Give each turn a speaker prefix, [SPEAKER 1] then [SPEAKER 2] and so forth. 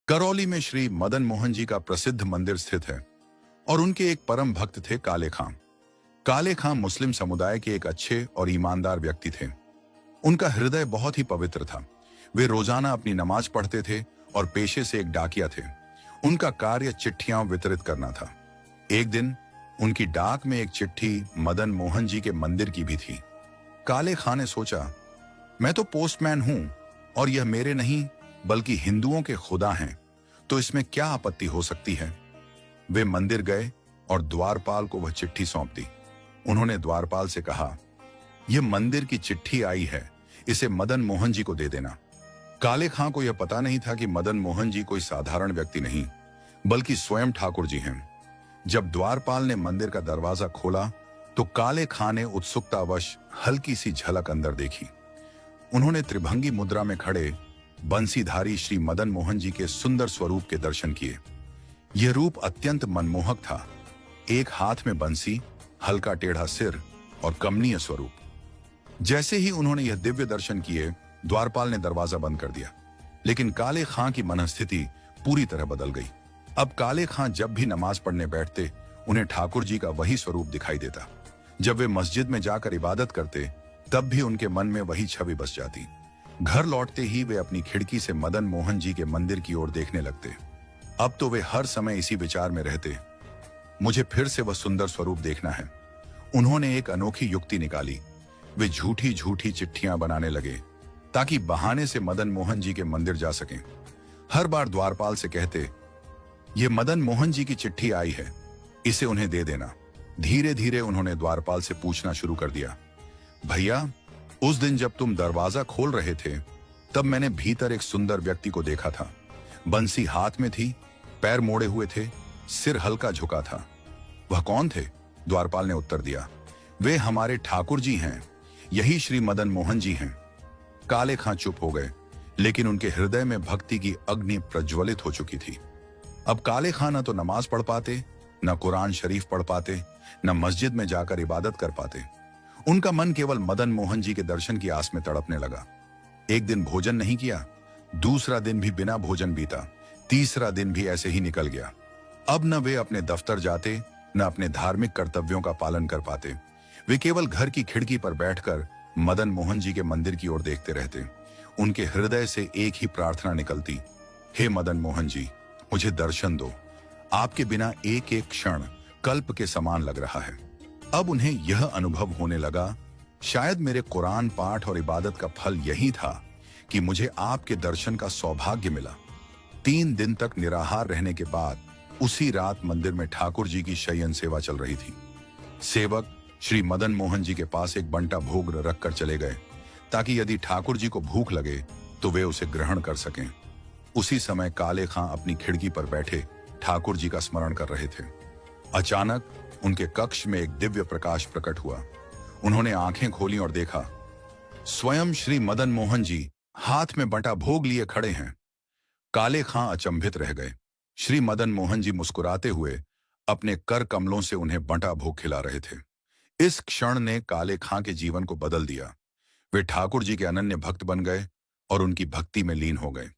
[SPEAKER 1] करौली में श्री मदन मोहन जी का प्रसिद्ध मंदिर स्थित है और उनके एक परम भक्त थे काले खां। काले खां मुस्लिम समुदाय के एक अच्छे और ईमानदार व्यक्ति थे। उनका हृदय बहुत ही पवित्र था। वे रोजाना अपनी नमाज पढ़ते थे और पेशे से एक डाकिया थे। उनका कार्य चिट्ठियां वितरित करना था। एक दिन उनकी डाक में एक चिट्ठी मदन मोहन जी के मंदिर की भी थी। काले खां ने सोचा, मैं तो पोस्टमैन हूं और यह मेरे नहीं बल्कि हिंदुओं के खुदा हैं, तो इसमें क्या आपत्ति हो सकती है। वे मंदिर गए और द्वारपाल को वह चिट्ठी सौंप दी। उन्होंने द्वारपाल से कहा, यह मंदिर की चिट्ठी आई है, इसे मदन मोहन जी को दे देना। काले खां को यह पता नहीं था कि मदन मोहन जी कोई साधारण व्यक्ति नहीं बल्कि स्वयं ठाकुर जी हैं। जब द्वारपाल ने मंदिर का दरवाजा खोला तो काले खां ने उत्सुकतावश हल्की सी झलक अंदर देखी। उन्होंने त्रिभंगी मुद्रा में खड़े बंसीधारी श्री मदन मोहन जी के सुंदर स्वरूप के दर्शन किए। यह रूप अत्यंत मनमोहक था। एक हाथ में बंसी, हल्का टेढ़ा सिर और कमनीय स्वरूप। जैसे ही उन्होंने यह दिव्य दर्शन किए, द्वारपाल ने दरवाजा बंद कर दिया। लेकिन काले खां की मनस्थिति पूरी तरह बदल गई। अब काले खां जब भी नमाज पढ़ने बैठते, उन्हें ठाकुर जी का वही स्वरूप दिखाई देता। जब वे मस्जिद में जाकर इबादत करते, तब भी उनके मन में वही छवि बस जाती। घर लौटते ही वे अपनी खिड़की से मदन मोहन जी के मंदिर की ओर देखने लगते। अब तो वे हर समय इसी विचार में रहते, मुझे फिर से वह सुंदर स्वरूप देखना है। उन्होंने एक अनोखी युक्ति निकाली। वे झूठी झूठी चिट्ठियां बनाने लगे ताकि बहाने से मदन मोहन जी के मंदिर जा सकें। हर बार द्वारपाल से कहते, ये मदन मोहन जी की चिट्ठी आई है, इसे उन्हें दे देना। धीरे धीरे उन्होंने द्वारपाल से पूछना शुरू कर दिया, भैया, उस दिन जब तुम दरवाजा खोल रहे थे, तब मैंने भीतर एक सुंदर व्यक्ति को देखा था। बंसी हाथ में थी, पैर मोड़े हुए थे, सिर हल्का झुका था। वह कौन थे? द्वारपाल ने उत्तर दिया, वे हमारे ठाकुर जी हैं, यही श्री मदन मोहन जी हैं। काले खां चुप हो गए, लेकिन उनके हृदय में भक्ति की अग्नि प्रज्वलित हो चुकी थी। अब काले खां न तो नमाज पढ़ पाते, न कुरान शरीफ पढ़ पाते, न मस्जिद में जाकर इबादत कर पाते। उनका मन केवल मदन मोहन जी के दर्शन की आस में तड़पने लगा। एक दिन भोजन नहीं किया, दूसरा दिन भी बिना भोजन बीता, तीसरा दिन भी ऐसे ही निकल गया। अब न वे अपने दफ्तर जाते, न अपने धार्मिक कर्तव्यों का पालन कर पाते। वे केवल घर की खिड़की पर बैठकर मदन मोहन जी के मंदिर की ओर देखते रहते। उनके हृदय से एक ही प्रार्थना निकलती, हे मदन मोहन जी, मुझे दर्शन दो। आपके बिना एक एक क्षण कल्प के समान लग रहा है। अब उन्हें यह अनुभव होने लगा, शायद मेरे कुरान पाठ और इबादत का फल यही था कि मुझे आपके दर्शन का सौभाग्य मिला। 3 दिन तक निराहार रहने के बाद उसी रात मंदिर में ठाकुर जी की शयन सेवा चल रही थी। सेवक श्री मदन मोहन जी के पास एक बंटा भोग रखकर चले गए ताकि यदि ठाकुर जी को भूख लगे तो वे उसे ग्रहण कर सकें। उसी समय काले खां अपनी खिड़की पर बैठे ठाकुर जी का स्मरण कर रहे थे। अचानक उनके कक्ष में एक दिव्य प्रकाश प्रकट हुआ। उन्होंने आंखें खोली और देखा, स्वयं श्री मदन मोहन जी हाथ में बंटा भोग लिए खड़े हैं। काले खां अचंभित रह गए। श्री मदन मोहन जी मुस्कुराते हुए अपने कर कमलों से उन्हें बंटा भोग खिला रहे थे। इस क्षण ने काले खां के जीवन को बदल दिया। वे ठाकुर जी के अनन्य भक्त बन गए और उनकी भक्ति में लीन हो गए।